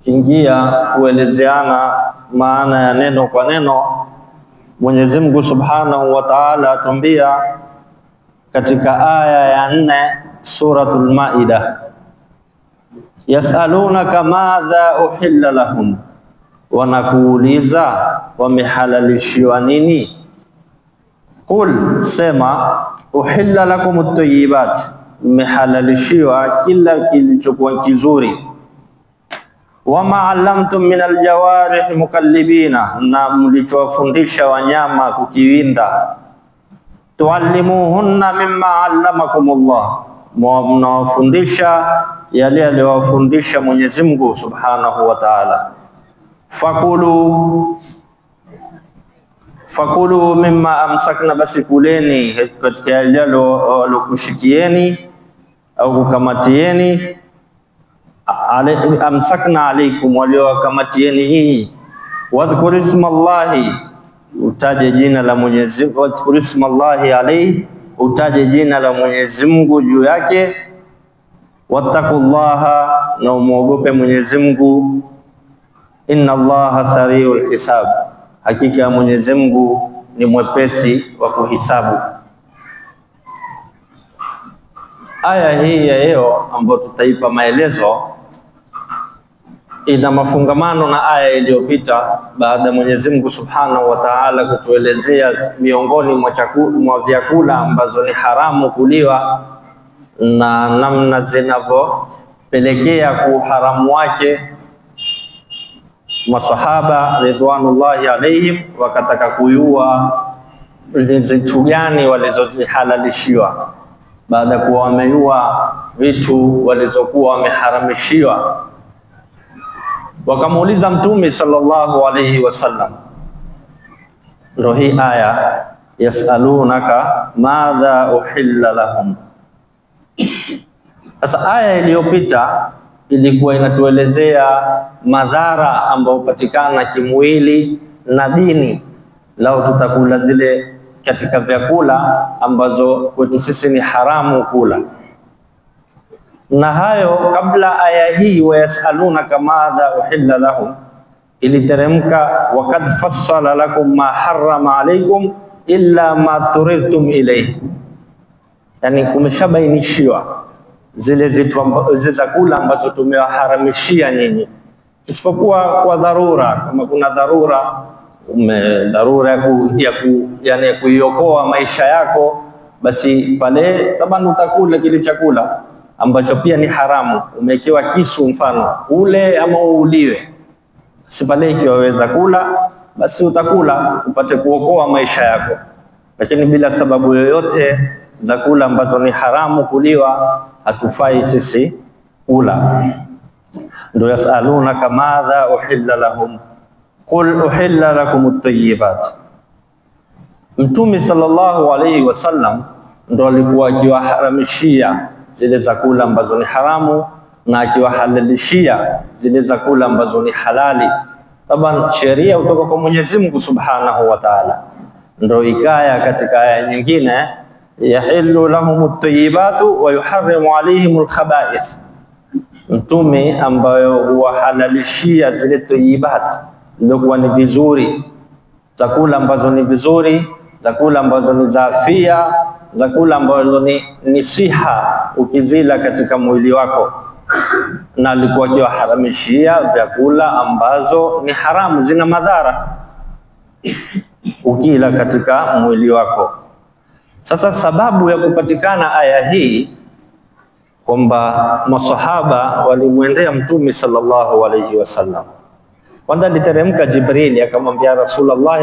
ingia kuelezeana maana ya neno kwa neno, Mwenyezi Mungu Subhanahu wa Ta'ala atuambia katika aya ya 4 Suratul Maida, yasalunaka madha uhilla lahum, wanakuuliza wamehalalishiwa nini. Qul, sema, uhilla lakum at-tayyibat, mehalalishiwa kila kilichokuwa kizuri. Wama allamtum min aljawarih mukallibina, na mlichowafundisha wanyama kukiwinda. Tuallimuhunna mimma allamakumullah, mnawafundisha yale aliyowafundisha Mwenyezi Mungu Subhanahu wa Ta'ala. Fakulu mimma amsakna, basi kuleni katika yale alokushikieni au kukamatieni. Amsakna alaikum, waliowakamatieni hii. Wadhkur ismallahi, utaje jina la Mwenyezi Mungu. Wadhkur ismallahi alayhi, utaje jina la Mwenyezi Mungu juu yake. Wattaqullaha, na umuogope Mwenyezi Mungu. Inna Allaha sariul hisab, hakika Mwenyezi Mungu ni mwepesi wa kuhisabu. Aya hii ya leo ambayo tutaipa maelezo ina mafungamano na aya iliyopita, baada ya Mwenyezi Mungu Subhanahu wa Ta'ala kutuelezea miongoni mwa vyakula ambazo ni haramu kuliwa na namna zinavyopelekea kuharamu wake. Masahaba ridwanullahi alaihim wakataka kuyua vitu gani walizozihalalishiwa baada ya kuwa wameyua vitu walizokuwa wameharamishiwa. Wakamuuliza Mtume sallallahu alayhi wasallam, ndio hii aya yasalunaka madha uhilla lahum. Sasa aya iliyopita ilikuwa inatuelezea madhara ambayo hupatikana kimwili na dini lao tutakula zile katika vyakula ambazo kwetu sisi ni haramu kula. Na hayo kabla aya hii wayasalunaka madha uhilla lahum iliteremka, wakad fassala lakum ma harrama alaykum illa ma turidtum ilayhi, yani kumeshabainishiwa zile zakula ambazo tumewaharamishia nyinyi, isipokuwa kwa dharura. Kama kuna dharura ya kuiokoa maisha yako, basi pale taban utakula kile chakula ambacho pia ni haramu. Umewekewa kisu mfano ule ama uuliwe, si pale ikiwaweza kula, basi utakula upate kuokoa maisha yako. Lakini bila sababu yoyote za kula ambazo ni haramu kuliwa hatufai sisi kula. Ndio yasalunaka madha uhilla lahum qul uhilla lakum at-tayyibat. Mtume sallallahu alayhi wasallam ndo alikuwa akiwaharamishia zile zakula ambazo ni haramu na akiwahalalishia zile zakula ambazo ni halali. Taban sheria kutoka kwa Mwenyezi Mungu Subhanahu wa Ta'ala. Ndo ikaya katika aya nyingine, yahillu lahum at-tayyibatu wa yuharrimu alayhim al-khaba'ith. Mtume ambayo huwahalalishia zile tayyibat, zilikuwa ni vizuri, zakula ambazo ni vizuri, zakula ambazo ni za afya, zakula ambazo ni siha ukizila katika mwili wako. Na alikuwa akiwaharamishia vyakula ambazo ni haramu, zina madhara ukila katika mwili wako. Sasa sababu ya kupatikana aya hii kwamba masahaba walimwendea Mtume sallallahu alayhi wasallam. Kwanza literemka Jibrili akamwambia Rasulullah,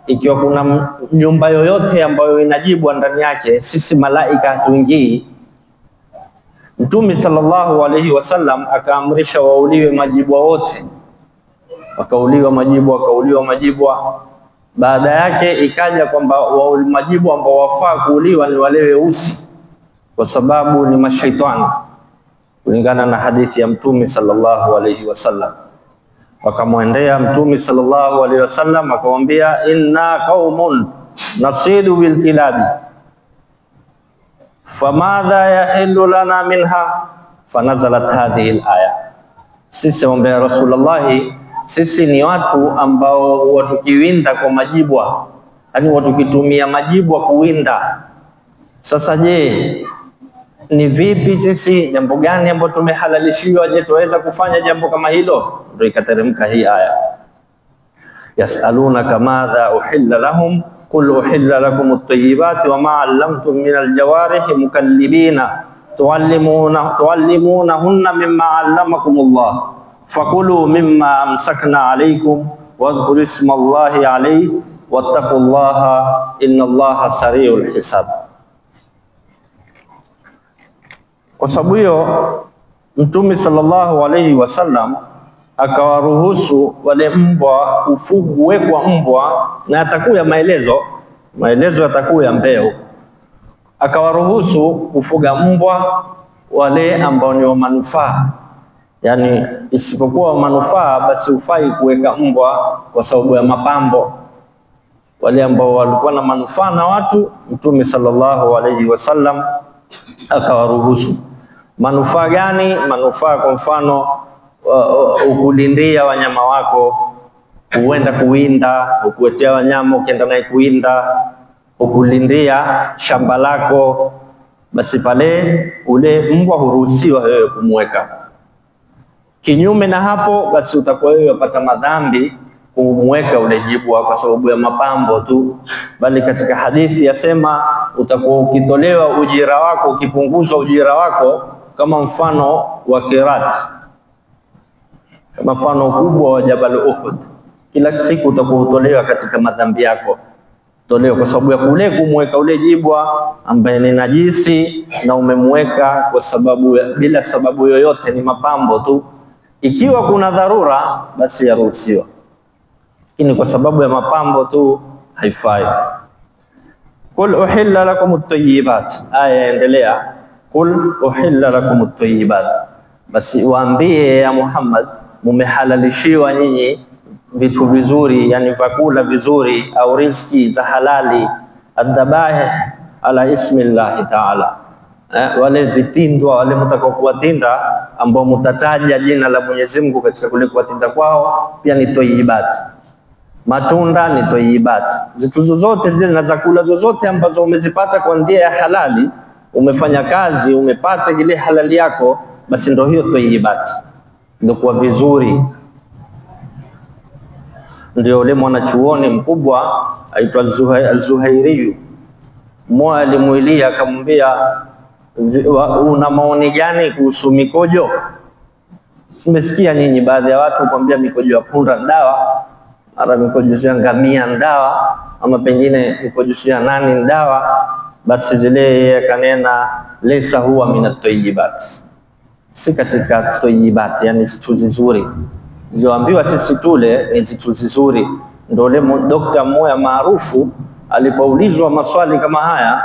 ikiwa kuna nyumba yoyote ambayo inajibu ndani yake, sisi malaika hatuingii. Mtume sallallahu alayhi wasallam akaamrisha wauliwe majibwa wote, wakauliwa majibwa. Baada yake ikaja kwamba majibu ambao wafaa kuuliwa ni wale weusi, kwa sababu ni mashaitani, kulingana na hadithi ya Mtume sallallahu alayhi wasallam. Wakamwendea Mtume sallallahu alayhi wasallam akamwambia, inna qaumun nasidu bil kilabi famadha yahillu lana minha, fanazalat hadhihi al-aya. Sisi wambea Rasulullah, sisi ni watu ambao watukiwinda kwa majibwa, yani watukitumia majibwa kuwinda. Sasa je, ni vipi sisi, jambo gani ambalo tumehalalishiwa? Je, tuweza kufanya jambo kama hilo? Ndio ikateremka hii aya, yasalunaka madha uhilla lahum qul uhilla lakum at-tayyibati wa ma 'allamtum min al-jawarihi mukallibina tuallimunahunna mimma 'allamakumullah fakulu mimma amsakna alaykum wadhkuru ismallahi alayhi wattaqullaha innallaha sari'ul hisab. Kwa sababu hiyo Mtume sallallahu alayhi wasallam akawaruhusu wale mbwa kuwekwa mbwa, na atakuya maelezo yatakuya mbeo. Akawaruhusu kufuga mbwa wale ambao ni wa manufaa, yani isipokuwa manufaa basi ufai kuweka mbwa kwa sababu ya mapambo. Wale ambao walikuwa na manufaa na watu, Mtume sallallahu alayhi wasallam akawaruhusu. Manufaa gani? Manufaa kwa mfano ukulindia wanyama wako, uenda kuwinda, ukuetea wanyama ukienda naye kuwinda, ukulindia shamba lako, basi pale ule mbwa huruhusiwa wewe kumweka. Kinyume na hapo, basi utakuwa wewe upata madhambi kumweka ule jibwa kwa sababu ya mapambo tu, bali katika hadithi yasema utakuwa ukitolewa ujira wako, ukipunguzwa ujira wako kama mfano wa Kirat, kama mfano kubwa wa Jabal Uhud. Kila siku utakuwa utolewa katika madhambi yako, tolewa kwa sababu ya kule kumweka ule jibwa ambaye ni najisi, na umemweka kwa sababu bila sababu yoyote, ni mapambo tu. Ikiwa kuna dharura basi yaruhusiwa, lakini kwa sababu ya mapambo tu haifai. Qul uhilla lakum at-tayyibat, aya endelea. Qul uhilla lakum at-tayyibat, basi waambie ya Muhammad, mumehalalishiwa nyinyi vitu vizuri, yani vyakula vizuri au riziki za halali. Ad-dabah ala ismillahi ta'ala, wale zitindwa, wale mtakao kuwatinda ambao mtataja jina la Mwenyezi Mungu katika kule kuwatinda kwao, pia ni tayyibat. Matunda ni tayyibat. Zitu zozote zile na zakula zozote ambazo umezipata kwa njia ya halali, umefanya kazi umepata ile halali yako, basi ndio hiyo tayyibat, ndio kwa vizuri. Ndio ule mwanachuoni mkubwa aitwa Al-Zuhairi, mmoja alimuilia akamwambia, una maoni gani kuhusu mikojo? Tumesikia nyinyi baadhi ya watu kuambia mikojo ya punda dawa, mara mikojo ya ngamia dawa, ama pengine mikojo ya nani dawa. Basi zile akanena laysa huwa min at-tayyibat, si katika tayyibat, yani zitu nzuri. Niliambiwa sisi tule ni zitu nzuri. Ndio ule dokta mmoja maarufu alipoulizwa maswali kama haya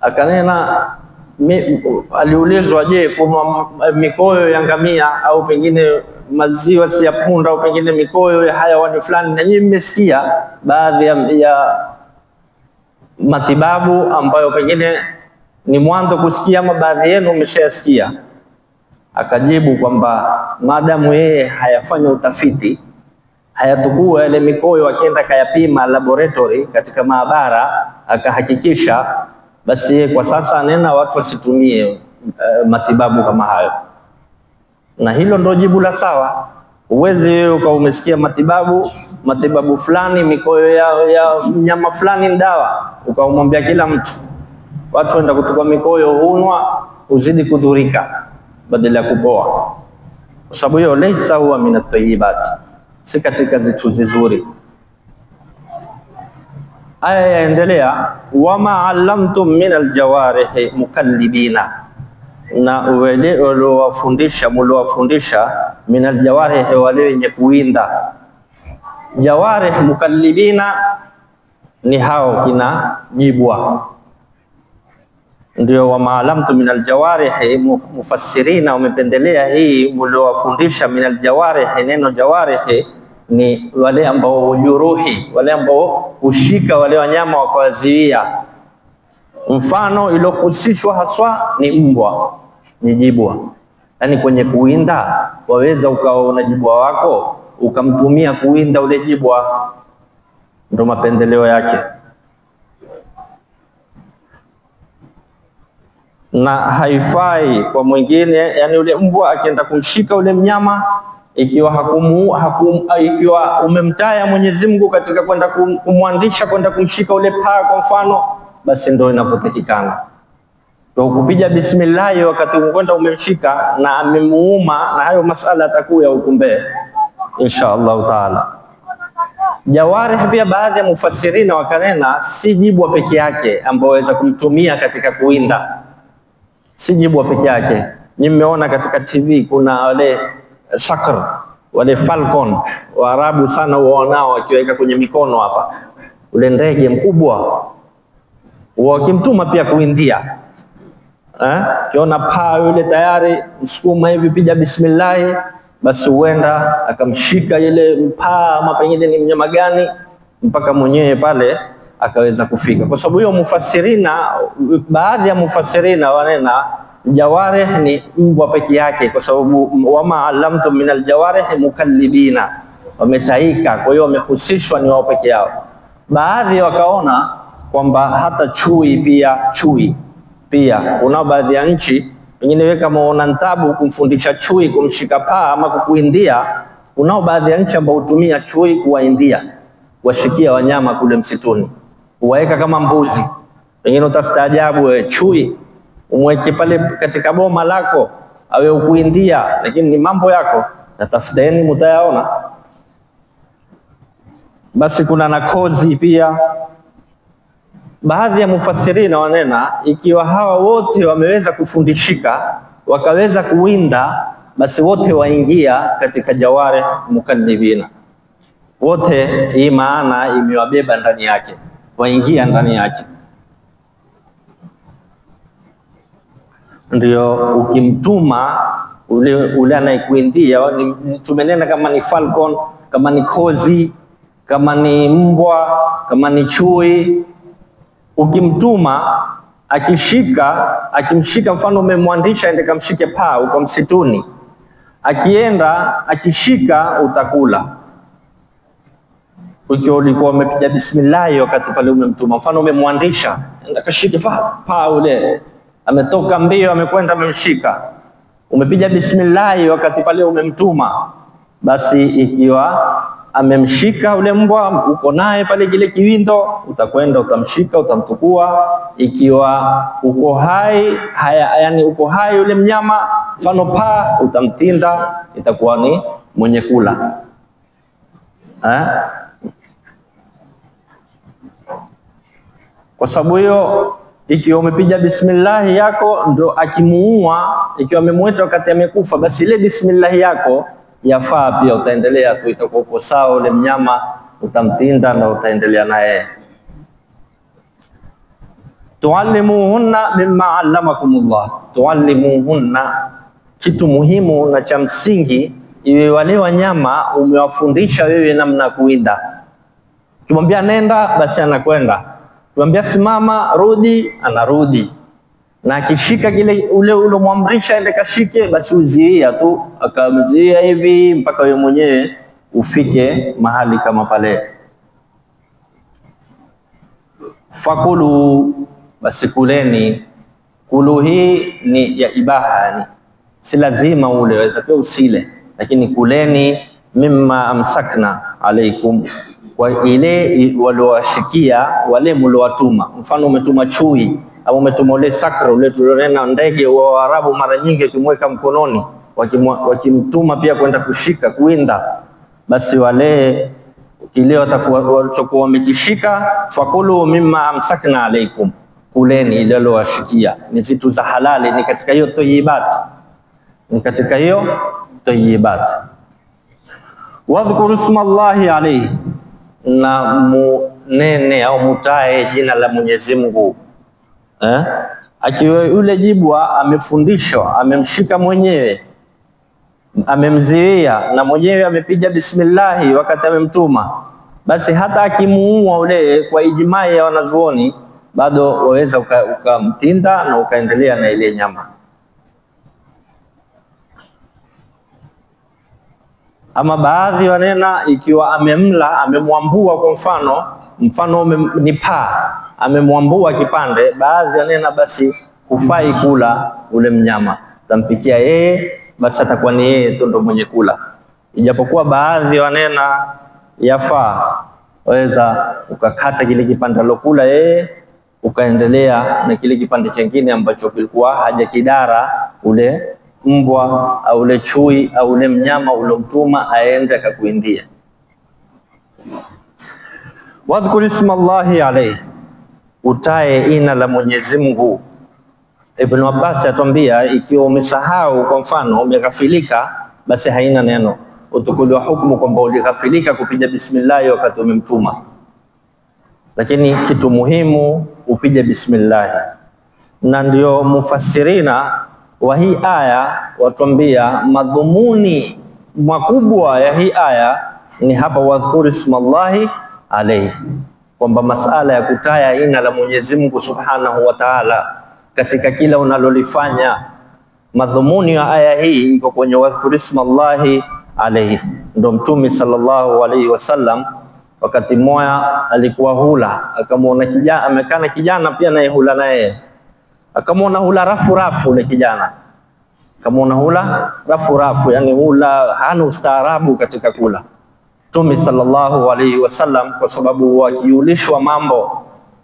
akanena, aliulizwa, je, kwa mikoyo ya ngamia au pengine maziwa si ya punda au pengine mikoyo ya hayawani fulani, na nyinyi mmesikia baadhi ya matibabu ambayo pengine ni mwanzo kusikia, ama baadhi yenu mmeshayasikia. Akajibu kwamba maadamu yeye hayafanya utafiti, hayatukua ile mikoyo, akienda kayapima laboratory katika maabara akahakikisha, basi yeye kwa sasa anena watu wasitumie matibabu kama hayo. Na hilo ndio jibu la sawa. Uwezi wewe ukawa umesikia matibabu fulani, mikoyo ya mnyama fulani ni dawa, ukamwambia kila mtu, watu waenda kutukua mikoyo, hunwa uzidi kudhurika badala ya kupoa. Kwa sababu hiyo laysa huwa min at-tayyibat, si katika zitu nzuri. Aya yaendelea, wama 'allamtum min al-jawarihi mukallibina, na wale mulowafundisha min al-jawarihi, wale wenye kuwinda. Jawarih mukallibina ni hao kina jibwa, ndio wama 'allamtum min al-jawarihi. Mufassirina wamependelea hii mulowafundisha min al-jawarihi, neno jawarihi ni wale ambao ujuruhi, wale ambao ushika wale wanyama wakawazuia. Mfano ilohusishwa haswa ni mbwa, ni jibwa. Yani kwenye kuwinda waweza ukaona jibwa wako ukamtumia kuwinda ule jibwa, ndo mapendeleo yake. Na haifai kwa mwingine, yani ule mbwa akienda kumshika ule mnyama, ikiwa ikiwa umemtaya Mwenyezi Mungu katika kwenda kumwandisha kwenda kumshika ule paa kwa mfano, basi ndio inavyotakikana. Kwa kupiga bismillah wakati ukwenda umemshika na amemuuma, na hayo masala atakuya ukumbe insha Allah taala. Jawarih pia baadhi ya mufassirina wakanena si jibwa peke yake ambao waweza kumtumia katika kuwinda, si jibwa peke yake. Ni mmeona katika TV kuna wale shakr, wale falcon Waarabu sana waonao wakiweka kwenye mikono hapa, ule ndege mkubwa wakimtuma pia kuindia. Kiona paa yule tayari msukuma hivi, piga bismillah, basi huenda akamshika ile mpaa ama pengine ni mnyama gani, mpaka mwenyewe pale akaweza kufika. Kwa sababu hiyo mufassirina, baadhi ya mufassirina wanena jawarih ni mbwa peke yake, kwa sababu wama alamtum min aljawarih mukallibina, wametaika, kwa hiyo wamehusishwa ni wao peke yao. Baadhi wakaona kwamba hata chui pia unao baadhi ya nchi pengine wewe kama una ntabu kumfundisha chui kumshika paa ama kukuindia, unao baadhi ya nchi ambao hutumia chui kuwaindia, washikia wanyama kule msituni, uwaeka kama mbuzi. Pengine utastaajabu wewe, chui umweke pale katika boma lako awe ukuindia, lakini ni mambo yako, natafuteni mtayaona. Basi kuna na kozi pia. Baadhi ya mufassirina wanena ikiwa hawa wote wameweza kufundishika wakaweza kuwinda, basi wote waingia katika jawarih mukallibina, wote hii maana imewabeba ndani yake, waingia ndani yake. Ndio ukimtuma ule anayekuindia, tumenena kama ni falcon, kama ni kozi, kama ni mbwa, kama ni chui, ukimtuma akimshika, mfano umemwandisha ende kamshike paa uko msituni, akienda akishika utakula. Ukiwa ulikuwa umepiga bismillah wakati pale umemtuma, mfano umemwandisha enda kashike paa ule, ametoka mbio amekwenda amemshika, umepiga bismillah wakati pale umemtuma, basi ikiwa amemshika ule mbwa uko naye pale kile kiwindo, utakwenda utamshika utamtukua. Ikiwa uko hai yani uko hai ule mnyama mfano paa, utamtinda, itakuwa ni mwenye kula. Kwa sababu hiyo ikiwa umepiga bismillah yako ndo akimuua, ikiwa amemweta wakati amekufa, basi ile bismillah yako yafaa pia, utaendelea tu, itakuwa uko sawa, ule mnyama utamtinda na utaendelea naye. Tuallimuhunna mimma allamakumullah, tuallimuhunna, kitu muhimu na cha msingi, iwe wale wanyama umewafundisha wewe namna kuwinda. Ukimwambia nenda, basi anakwenda. Ukimwambia simama, rudi, anarudi. Na akishika kile ule muamrisha ende kashike, basi uziia tu, akamziia hivi mpaka wewe mwenyewe ufike mahali kama pale. Fakulu, basi kuleni. Kulu hii ni ya ibaha, yani si lazima ule, waweza pia usile, lakini kuleni mimma amsakna alaikum, kwa ile waliowashikia wale mliowatuma. Mfano umetuma chui au umetuma ule sakra ule tulionena ndege wa Waarabu, mara nyingi kimweka mkononi, wakimtuma pia kwenda kushika kuwinda, basi wale kile watakuwa wamekishika. Fakulu mimma amsakna alaikum, kuleni ile waliowashikia, ni vitu za halali, ni katika hiyo tayyibat, ni katika hiyo tayyibat. Wadhkuru isma Allahi alayhi, na munene au mutae jina la Mwenyezi Mungu. Akiwa yule jibwa amefundishwa, amemshika mwenyewe, amemziwia na mwenyewe amepiga bismillah wakati amemtuma, basi hata akimuua ule kwa ijmai ya wanazuoni, bado waweza ukamtinda na ukaendelea na ile nyama. Ama baadhi wanena ikiwa amemla, amemwambua kwa mfano ni paa, amemwambua kipande, baadhi wanena basi hufai kula ule mnyama, tampikia yeye, basi atakuwa ni yeye tu ndo mwenye kula. Ijapokuwa baadhi wanena yafaa, waweza ukakata kile kipande alokula yeye, ukaendelea na kile kipande kingine ambacho kilikuwa hajakidara ule mbwa au ule chui au ule mnyama ulomtuma aende akakuindia. Wadhkur isma Allahi alayhi, utaye ina la Mwenyezi Mungu. Ibn Abbas atuambia ikiwa umesahau, kwa mfano umeghafilika, basi haina neno, utakuliwa hukumu kwamba ulighafilika kupiga bismillah wakati umemtuma. Lakini kitu muhimu upige bismillah, na ndio mufassirina wa hii aya watuambia madhumuni makubwa ya hii aya ni hapa, wadhkur ismallahi alayhi, kwamba masala ya kutaya ina la Mwenyezi Mungu Subhanahu wa Ta'ala katika kila unalolifanya. Madhumuni ya aya hii iko kwenye wadhkur ismallahi alayhi. Ndio Mtume sallallahu alayhi wasallam wakati moya alikuwa hula, akamwona kijana amekana, kijana pia naye hula naye, akamwona hula rafu ule kijana, akamwona hula rafu, yani hula hana ustaarabu katika kula. Mtume sallallahu alayhi wasallam kwa sababu wakiulishwa mambo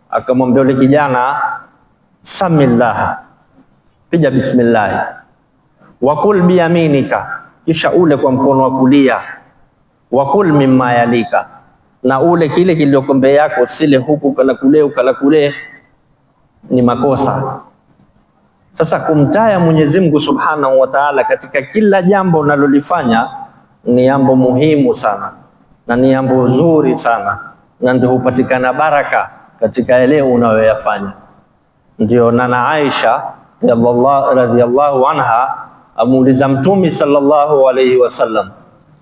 akamwambia ule kijana, samillah, piga bismillah, wakul biyaminika, kisha ule kwa mkono wa kulia, wakul mimma yalika, na ule kile kilioko mbele yako, sile huku kala kule, ni makosa. Sasa kumtaya Mwenyezi Mungu Subhanahu wa Ta'ala katika kila jambo unalolifanya ni jambo muhimu sana na ni jambo zuri sana, na ndio hupatikana baraka katika yale unayoyafanya. Ndio nana Aisha radhiyallahu anha amuuliza Mtume sallallahu alayhi wasallam,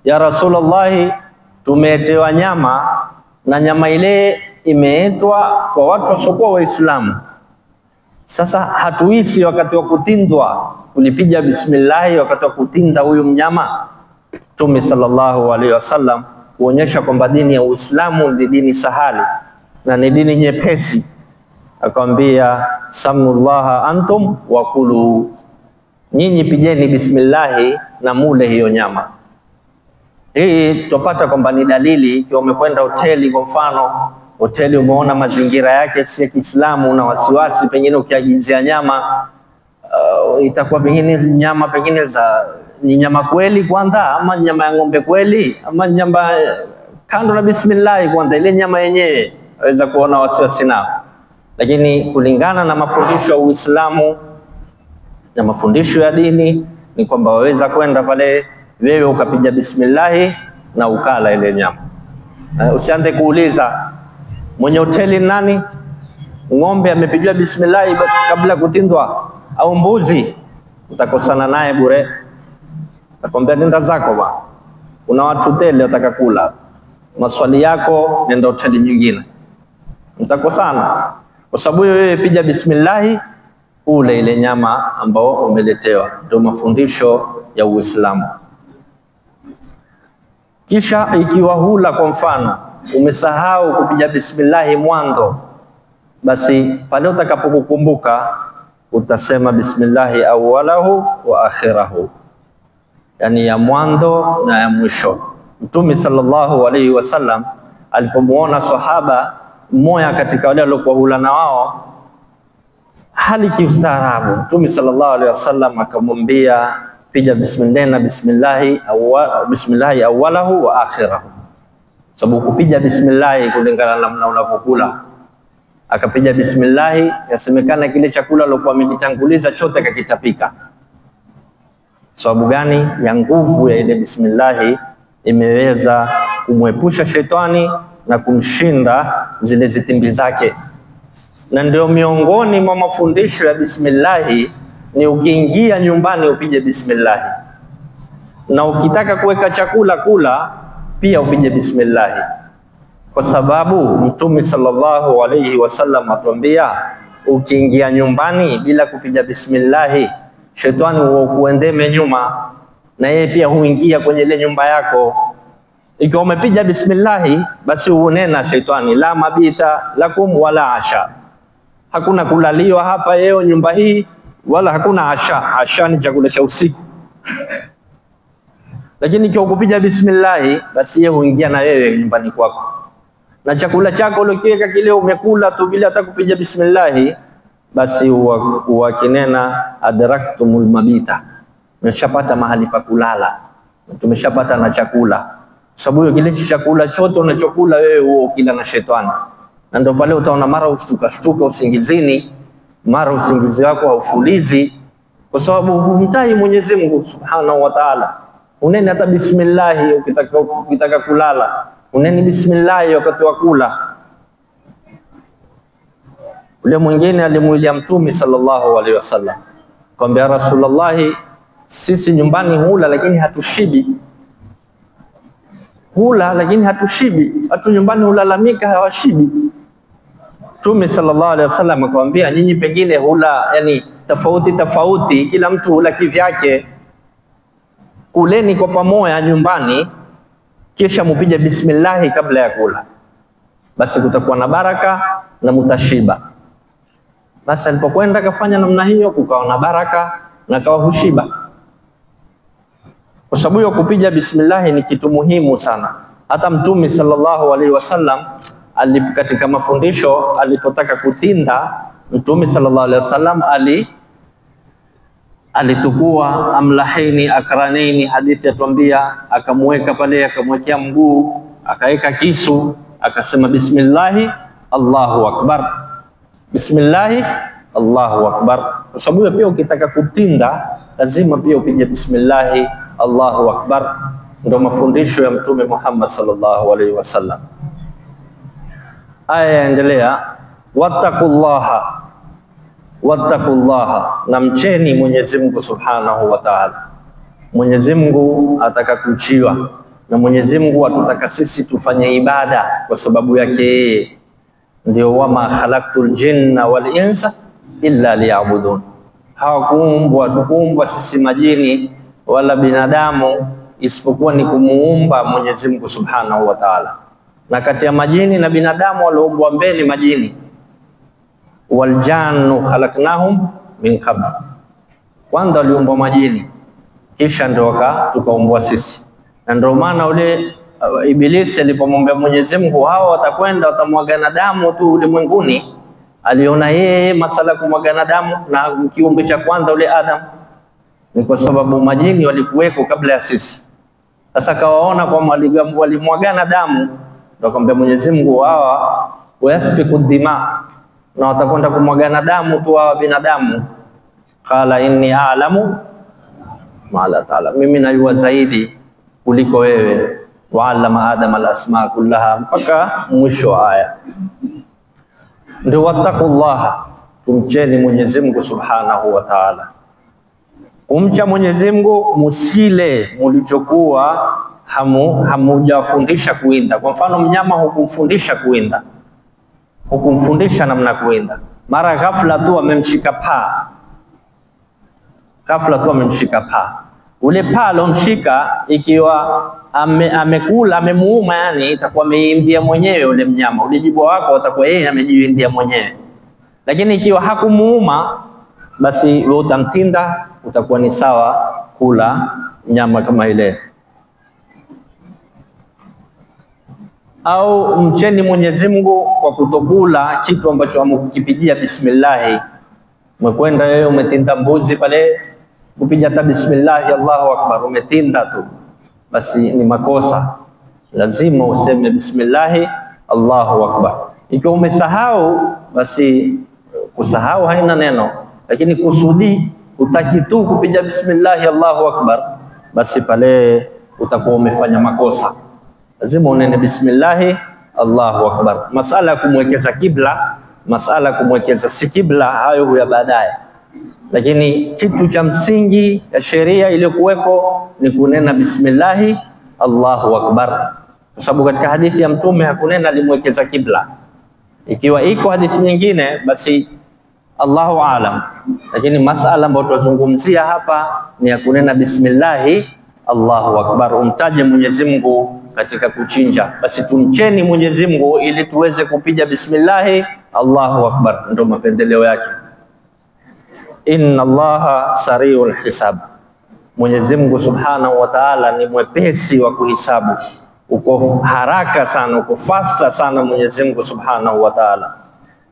ya Rasulullah, tumeetewa nyama na nyama ile imeetwa kwa watu wasiokuwa Waislamu. Sasa hatuisi wakati wa kutindwa kulipiga bismillah wakati wa kutinda huyu mnyama. Mtume sallallahu alaihi wasallam kuonyesha kwamba dini ya Uislamu ni dini sahali na ni dini nyepesi, akamwambia samullaha antum wa kulu, nyinyi pigeni bismillah na mule hiyo nyama. Hii tupata kwamba ni dalili ikiwa umekwenda hoteli, kwa mfano hoteli umeona mazingira yake si ya Kiislamu na wasiwasi, pengine ukiagizia nyama itakuwa pengine nyama pengine ni nyama kweli kwanza, ama nyama ya ng'ombe kweli, ama nyama kando na bismillah kwanza, ile nyama yenyewe waweza kuona wasiwasi nao. Lakini kulingana na mafundisho ya Uislamu na mafundisho ya dini ni kwamba waweza kwenda pale wewe ukapiga bismillah na ukala ile nyama. Usianze kuuliza mwenye hoteli nani, ng'ombe amepigiwa bismillah kabla kutindwa au mbuzi, utakosana naye bure. Atakwambia nenda zako ba, una watu tele wataka kula, maswali yako nenda hoteli nyingine, utakosana kwa sababu wewe piga bismillah ule ile nyama ambao umeletewa. Ndio mafundisho ya Uislamu. Kisha ikiwa hula, kwa mfano umesahau kupiga bismillah mwanzo, basi pale utakapokukumbuka utasema bismillah awwalahu wa akhirahu, yani ya mwanzo na ya mwisho. Mtume sallallahu alaihi wasallam alipomuona sahaba mmoja katika wale waliokuwa hula na wao hali kiustaarabu, Mtume sallallahu alaihi wasallam akamwambia piga bismillah awwalahu wa akhirahu, sababu kupiga bismillah kulingana na namna unapokula. Akapiga bismillah, yasemekana kile chakula alichokuwa amekitanguliza chote kakitapika. Sababu gani? Ya nguvu ya ile bismillah imeweza kumwepusha shetani na kumshinda zile zitimbi zake. Na ndio miongoni mwa mafundisho ya bismillah ni ukiingia nyumbani upige bismillah, na ukitaka kuweka chakula kula pia upige bismillah, kwa sababu Mtume sallallahu alayhi wasallam atuambia ukiingia nyumbani bila kupiga bismillah, shetani hukuendeme nyuma na yeye pia huingia kwenye ile nyumba yako Ikiwa umepiga bismillahi, basi unena shaitani, la mabita lakum wala asha, hakuna kulaliwa hapa yeo nyumba hii, wala hakuna asha. Asha ni chakula cha usiku. Lakini ikiwa kupiga bismillahi, basi yeye huingia na wewe nyumbani kwako, na chakula chako ulikiweka kile umekula tu bila hata kupiga bismillahi, basi wakinena adraktumul mabita, tumeshapata mahali pa kulala, tumeshapata na chakula. Sababu hiyo kile chakula chote unachokula wewe huo kila na shetani. Na ndio pale utaona mara ushtuka usingizini, mara usingizi wako haufulizi, kwa sababu humtai Mwenyezi Mungu Subhanahu wa Ta'ala. Uneni hata bismillah ukitaka kulala, uneni bismillah wakati wa kula. Ule mwingine alimuuliza Mtume sallallahu alaihi wasallam, kwamba Rasulullah, sisi nyumbani hula lakini hatushibi. Hula lakini hatushibi, watu nyumbani hulalamika hawashibi. Mtume sallallahu alaihi wasallam akamwambia, nyinyi pengine hula yani tofauti, kila mtu hula kivyake. Kuleni kwa pamoja nyumbani, kisha mupige bismillah kabla ya kula, basi kutakuwa na baraka na mutashiba. Basi alipokwenda kafanya namna hiyo, kukawa na baraka na kawa hushiba. Kwa sababu hiyo kupiga bismillah ni kitu muhimu sana. Hata Mtume sallallahu alaihi wasallam katika mafundisho alipotaka kutinda, Mtume sallallahu alaihi wasallam alitukua amlahaini akranaini, hadithi yatuambia, akamweka pale, akamwekea mguu, akaweka kisu, akasema bismillah Allahu akbar, bismillah Allahu akbar. Kwa sababu pia ukitaka kutinda lazima pia upige bismillah Allahu akbar. Ndio mafundisho ya Mtume Muhammad sallallahu alaihi wasallam. Aya yaendelea, wattaqullaha, na mcheni Mwenyezi Mungu Subhanahu wa Ta'ala. Mwenyezi Mungu ataka kuchiwa, na Mwenyezi Mungu atutaka sisi tufanye ibada kwa sababu yake yeye. Ndio wama khalaqtul jinna wal insa illa liya'budun, hawakuumbwa sisi majini wala binadamu isipokuwa ni kumuumba Mwenyezi Mungu Subhanahu wa Ta'ala. Na kati ya majini na binadamu walioumbwa mbele majini, waljannu khalaqnahum min qabl, kwanza waliumbwa majini kisha ndio tukaumbwa sisi. Na ndio maana ule Ibilisi alipomwambia Mwenyezi Mungu hawa watakwenda watamwagana damu tu ulimwenguni, aliona yeye masala kumwagana damu na kiumbe cha kwanza ule Adam, ni kwa sababu majini walikuweko kabla ya sisi. Sasa kawaona kwa walimwagana damu, ndio akamwambia Mwenyezi Mungu hawa wayasfiku dima, na watakwenda kumwagana damu tu hawa binadamu. Qala inni a'lamu ma la ta'lam, mimi najua zaidi kuliko wewe. Wa 'allama Adama al-asma kullaha, mpaka mwisho wa aya. Ndio wattaqullaha, tumcheni Mwenyezi Mungu Subhanahu wa Ta'ala. Kumcha Mwenyezi Mungu, musile mulichokuwa hamujafundisha kuinda. Kwa mfano mnyama hukumfundisha kuinda, hukumfundisha namna kuinda, mara ghafla tu amemshika paa, ule paa alomshika ikiwa amekula amemuuma, yani itakuwa ameindia mwenyewe ule mnyama, ule jibwa wako atakuwa yeye amejiindia mwenyewe. Lakini ikiwa hakumuuma, basi wewe utamtinda, utakuwa ni sawa kula nyama kama ile. Au mcheni Mwenyezi Mungu kwa kutokula kitu ambacho hamkukipigia bismillah. Umekwenda wewe umetinda mbuzi pale, kupiga hata bismillah Allahu akbar, umetinda tu, basi ni makosa. Lazima useme bismillah Allahu akbar. Ikiwa umesahau, basi kusahau haina neno, lakini kusudi utaki tu kupiga bismillah Allahu akbar, basi pale utakuwa umefanya makosa. Lazima unene bismillah Allahu akbar. Masala kumwekeza kibla, masala kumwekeza si kibla, hayo huya baadaye. Lakini kitu cha msingi ya sheria iliyokuweko ni kunena bismillah Allahu akbar, kwa sababu katika hadithi ya Mtume hakunena alimwekeza kibla. Ikiwa iko hadithi nyingine basi Allahu aalam, lakini masala ambayo tuzungumzia hapa ni ya kunena bismillah Allahu akbar, umtaje Mwenyezi Mungu katika kuchinja. Basi tumcheni Mwenyezi Mungu ili tuweze kupiga bismillah, Allahu akbar, ndo mapendeleo yake. Inna Allaha sariul hisab, Mwenyezi Mungu Subhanahu wa Ta'ala ni mwepesi wa kuhisabu, uko haraka sana, uko fasta sana Mwenyezi Mungu Subhanahu wa Ta'ala.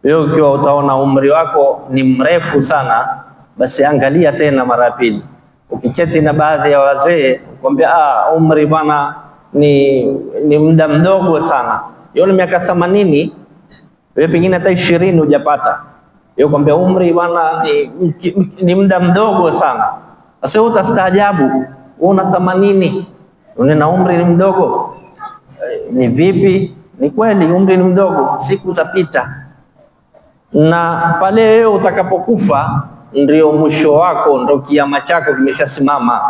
Wewe ukiwa utaona umri wako ni mrefu sana, basi angalia tena mara pili. Ukiketi na baadhi ya wazee ukwambia umri bwana ni muda mdogo sana, yule miaka 80, wewe pengine hata 20 hujapata, yeye kwambia umri bwana ni muda mdogo sana. Sasa utastaajabu, una 80 una umri ni mdogo. Ni vipi? Ni kweli umri ni mdogo, siku zapita, na pale wewe utakapokufa ndio mwisho wako, ndio kiama chako kimeshasimama.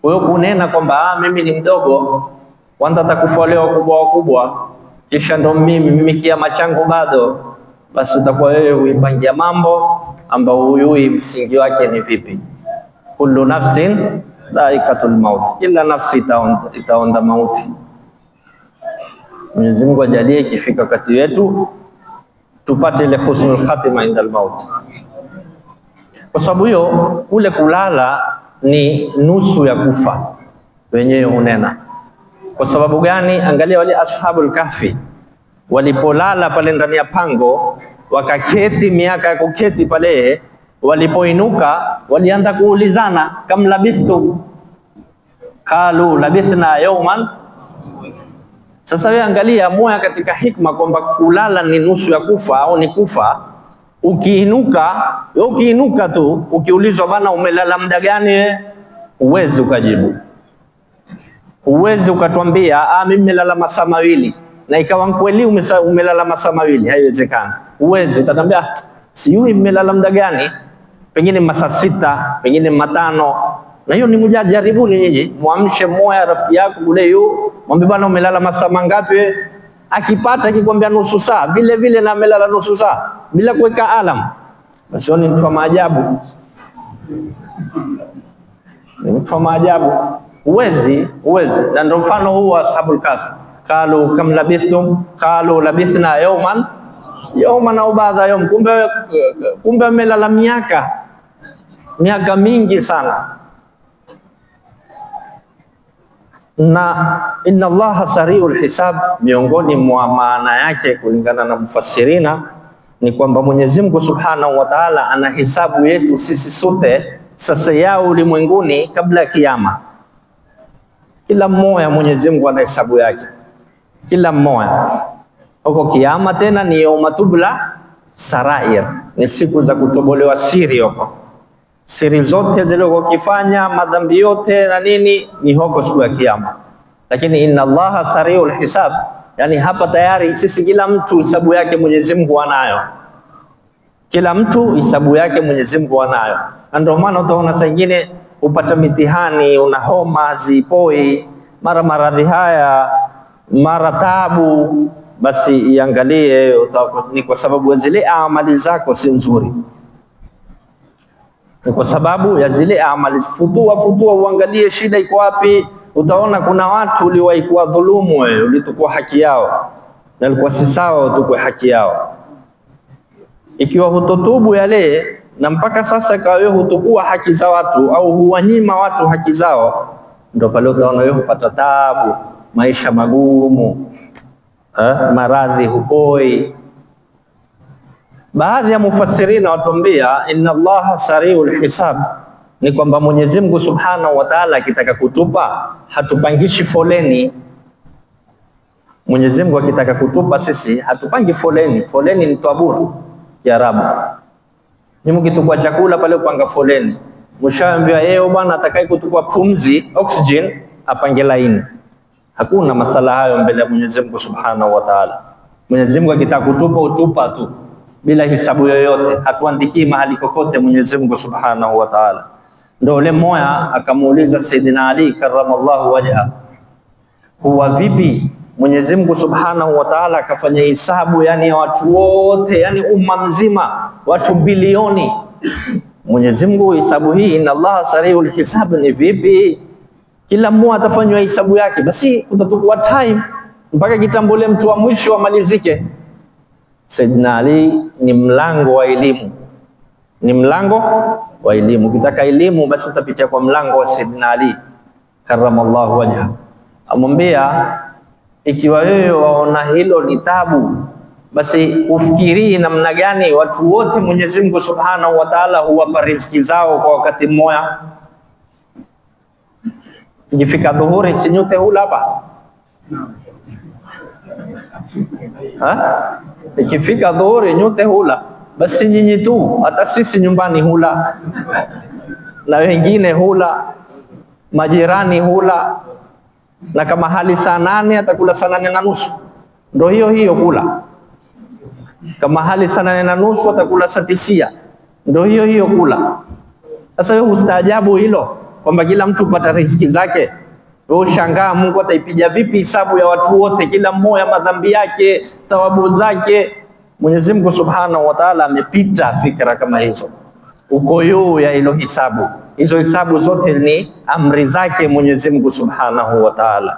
Wewe kunena kwamba mimi ni mdogo, kwanza atakufa wale wakubwa, kisha ndo mimi kiama changu bado, basi utakuwa wewe uipangia mambo ambao hujui msingi wake ni vipi. Kullu nafsin dhaikatul maut, kila nafsi itaonda mauti. Mwenyezi Mungu ajalie ikifika wakati wetu tupate ile husnul khatima indal maut. Kwa sababu hiyo kule kulala ni nusu ya kufa, wenyewe unena. Kwa sababu gani? Angalia wale ashabul kahfi walipolala pale ndani ya pango, wakaketi miaka ya kuketi pale, walipoinuka walianza kuulizana, kam labithtu, qalu labithna yawman. Sasa wewe angalia moja katika hikma kwamba kulala ni nusu ya kufa au ni kufa. Ukiinuka tu ukiulizwa bana umelala muda gani, uwezi ukajibu, uwezi ukatuambia mimi nimelala masaa mawili, na ikawa kweli umelala masaa mawili, haiwezekani. Uwezi, utatambia sijui nimelala muda gani, pengine masaa 6, pengine 5. Na hiyo ni mjaribuni nyinyi, muamshe moya rafiki yako kule yu, mwambie bwana umelala masaa mangapi. Akipata akikwambia nusu saa, vile vile na amelala nusu saa bila kuweka alam, basi ni mtu wa maajabu. Ni mtu wa maajabu. Uwezi. Na ndio mfano huu wa ashabul kahfi, qalu kam labithtum, qalu labithna yawman au ba'da yawm. Kumbe amelala miaka mingi sana. Na inna Allaha sariul hisab, miongoni mwa maana yake kulingana na mufassirina ni kwamba Mwenyezi Mungu Subhanahu wa Ta'ala ana hisabu yetu sisi sote sasa yao ulimwenguni kabla ya kiyama. Kila mmoja Mwenyezi Mungu ana hesabu yake, kila mmoja. Huko kiyama tena ni yaumatubla sarair, ni siku za kutobolewa siri. Huko siri zote zile ukifanya madhambi yote na nini ni huko siku ya kiyama. Lakini inna Allaha sariul hisab, yani hapa tayari sisi kila mtu hisabu yake Mwenyezi Mungu anayo, kila mtu hisabu yake Mwenyezi Mungu anayo. Na ndio maana utaona saa nyingine upata mitihani, una homa zipoi, mara maradhi haya, mara taabu, basi iangalie ni kwa sababu zile amali zako si nzuri, ni kwa sababu ya zile amali. Futua uangalie shida iko wapi. Utaona kuna watu uliwahi kuwadhulumu wewe, ulitukua haki yao, na ilikuwa si sawa utukue haki yao. Ikiwa hutotubu yale, na mpaka sasa kwa wewe hutukua haki za watu au huwanyima watu haki zao, ndio pale utaona wewe hupata taabu, maisha magumu, maradhi hupoi. Baadhi ya mufassirina watuambia inna Allaha sariul hisab, ni kwamba Mwenyezi Mungu Subhanahu wa Ta'ala akitaka kutupa hatupangishi foleni. Mwenyezi Mungu akitaka kutupa sisi hatupangi foleni. Foleni ni tabur ya Arabu. Ni mkitukua chakula pale upanga foleni. Mshaambiwa yeye bwana atakaye kutukua pumzi oxygen apange laini. Hakuna masala hayo mbele ya Mwenyezi Mungu Subhanahu wa Ta'ala. Mwenyezi Mungu akitaka kutupa utupa tu bila hisabu yoyote, hatuandiki mahali kokote Mwenyezi Mungu Subhanahu wa Ta'ala. Ndio ule mmoja akamuuliza Saidina Ali karramallahu wajha, huwa vipi Mwenyezi Mungu Subhanahu wa Ta'ala akafanya hisabu yani ya watu wote, yani umma mzima, watu bilioni. Mwenyezi Mungu hisabu hii inna Allaha sariul hisab ni vipi? kila mmoja atafanywa hisabu yake, basi kutatukua time mpaka kitambule mtu wa mwisho amalizike. Sayyidina Ali ni mlango wa elimu, ni mlango wa elimu. Ukitaka elimu basi utapitia kwa mlango wa Sayyidina Ali karramallahu wajha. Amwambia, ikiwa wewe waona hilo ni tabu, basi ufikirie namna gani watu wote Mwenyezi Mungu Subhanahu wa Ta'ala huwapa riziki zao kwa wakati mmoja. Ikifika dhuhuri si nyote hula hapa? Ikifika dhuhuri nyote hula? Basi nyinyi tu, hata sisi nyumbani hula, na wengine hula, majirani hula, na kama hali saa 8 atakula saa 8:30, ndio hiyo kula. Kama hali saa 8:30 atakula saa 9, ndio hiyo kula. Sasa wewe ustaajabu hilo kwamba kila mtu pata riziki zake. Wewe shangaa Mungu ataipiga vipi hisabu ya watu wote, kila mmoja madhambi yake, thawabu zake. Mwenyezi Mungu Subhanahu wa Ta'ala amepita fikra kama hizo, uko juu ya hilo hisabu. Hizo hisabu zote ni amri zake Mwenyezi Mungu Subhanahu wa Ta'ala.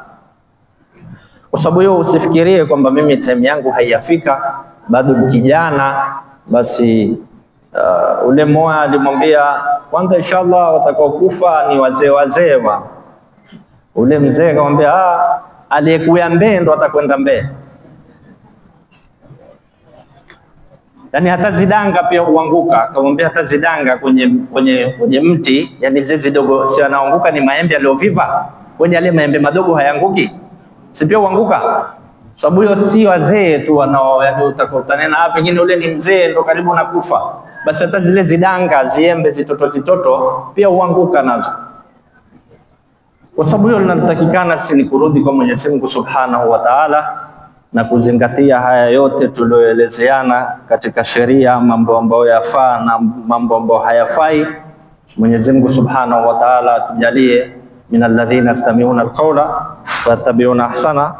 Kwa sababu hiyo usifikirie kwamba mimi time yangu haijafika, bado kijana. Basi ule moja alimwambia kwanza, inshallah watakao kufa ni wazee wa. Ule mzee akamwambia, aliyekuya mbele ndo atakwenda mbele. Yani hata zidanga pia huanguka. Akamwambia hata zidanga kwenye mti, yani zizi dogo si anaanguka, ni maembe yaliyoviva, kwenye yale maembe madogo hayanguki, si pia huanguka? Sababu hiyo si wazee tu wanao, yani utakutana na pengine ule ni mzee ndo karibu na kufa, basi hata zile zidanga ziembe zitoto pia huanguka nazo. Kwa sababu hiyo linatakikana si ni kurudi kwa Mwenyezi Mungu Subhanahu wa Ta'ala na kuzingatia haya yote tulioelezeana katika sheria, mambo ambayo yafaa na mambo ambayo hayafai. Mwenyezi Mungu Subhanahu wa Ta'ala atujalie minalladhina yastami'una alqawla fayattabi'una ahsana.